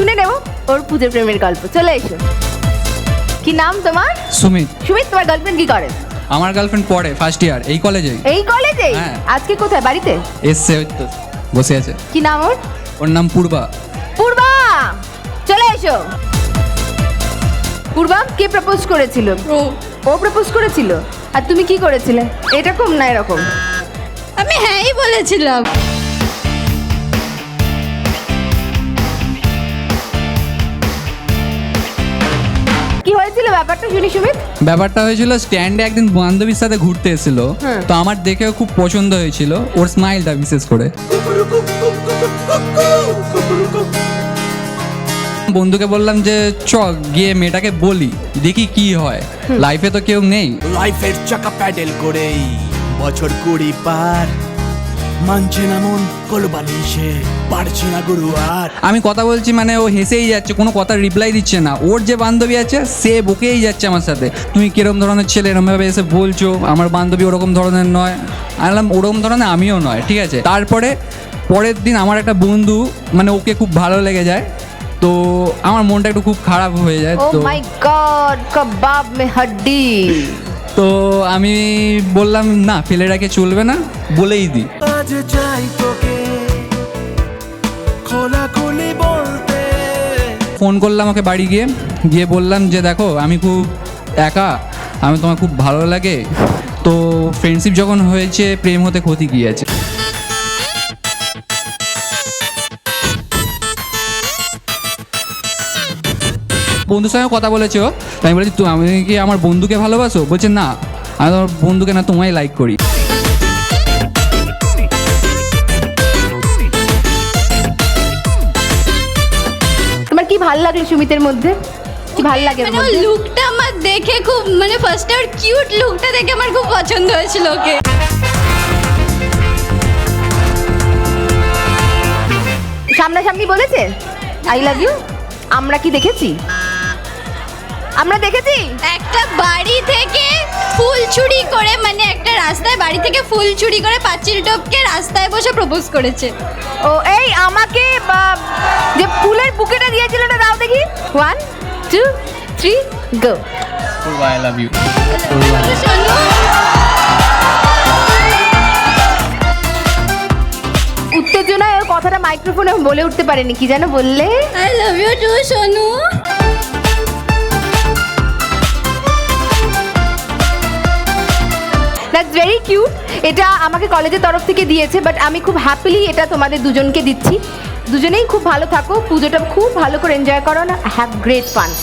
শুনে নেব ওর পুজোর প্রেমের গল্প। চলে এসো। কি নাম তোমার? সুমিত। সুমিত, তোমার গার্লফ্রেন্ড কি করে? আমার গার্লফ্রেন্ড পড়ে ফার্স্ট ইয়ার এই কলেজেই। এই কলেজে? হ্যাঁ। আজকে কোথায়? বাড়িতে এসছে, ওই তো বসে আছে। কি নাম ওর? ওর নাম পূর্বা। পূর্বা, চলে এসো। পূর্বা, কে প্রপোজ করেছিল? ও প্রপোজ করেছিল। আর তুমি কি করেছিলে? এরকম না এরকম? আমি হ্যাঁই বলেছিলাম। কি হয়েছিল ব্যাপারটা শুনি সুমিত। ব্যাপারটা হয়েছিল স্ট্যান্ডে একদিন বান্ধবীর সাথে ঘুরতে এসেছিল, হ্যাঁ। তো আমার দেখেও খুব পছন্দ হয়েছিল ওর স্মাইলটা বিশেষ করে। বন্ধুকে বললাম যে চ গিয়ে মেয়েটাকে বলি, দেখি কি হয়, লাইফে তো কেউ নেই। লাইফের চাকা প্যাডেল করেই বছর 20 পার, মানছে না মন কলবালিশে পারছে না গুরু আর। আমি কথা বলছি মানে ও হেসেই যাচ্ছে, কোনো কথা রিপ্লাই দিচ্ছে না। ওর যে বান্ধবী আছে সে বকেই যাচ্ছে আমার সাথে, তুমি কিরম ধরনের ছেলে এরমভাবে এসে বলছো, আমার বান্ধবী ওরকম ধরনের নয়। আমি বললাম ওরকম ধরনের আমিও নয়, ঠিক আছে। তারপরে পরের দিন আমার একটা বন্ধু মানে ওকে খুব ভালো লেগে যায়, তো আমার মনটা একটু খুব খারাপ হয়ে যায়। ও তো মাই গড, কাবাব মে হাড্ডি। তো আমি বললাম না, ফেলে রাখে চলবে না, বলেই দিই। আজ চাই তোকে খোলাখুলি বলতে। ফোন করলাম ওকে বাড়ি গিয়ে, গিয়ে বললাম যে দেখো আমি খুব একা, আমি তোমার খুব ভালো লাগে, তো ফ্রেন্ডশিপ যখন হয়েছে প্রেম হতে ক্ষতি কী আছে। বন্ধুর সঙ্গে কথা বলেছো, আমি বলেছি আমি কি আমার বন্ধুকে ভালোবাসো? বলছে না, আমি তোমার বন্ধুকে না তোমায় লাইক করি। তোমার কি ভালো লাগলো সুমিতের মধ্যে? কি ভালো লাগে ওর মানে ওর মধ্যে? লুকটা আমার দেখে খুব, মানে ফার্স্টে ওর কিউট লুকটা দেখে আমার খুব পছন্দ হয়েছিল ওকে। সামনাসামনি বলেছে আই লাভ ইউ? আমরা কি দেখেছি? আমরা দেখেছি। একটা বাড়ি থেকে ফুল চুরি করে, মানে একটা রাস্তায় বাড়ি থেকে ফুল চুরি করে পাঁচিল টপকে রাস্তায় বসে প্রপোজ করেছে। ও এই আমাকে যে ফুলের বুকেটা দিয়েছিল না, দাও দেখি। 1 2 3 গো। I love you. শোনো, উত্তেজনায় ওর কথাটা মাইক্রোফোনে বলে উঠতে পারেনি, কি যেন বললে? I love you too Sonu. That's very cute. এটা আমাকে কলেজের তরফ থেকে দিয়েছে, বাট আমি খুব হ্যাপিলি এটা তোমাদের দুজনকে দিচ্ছি। দুজনেই খুব ভালো থাকো, পুজোটা খুব ভালো করে এনজয় করো না, হ্যাভ গ্রেট ফান।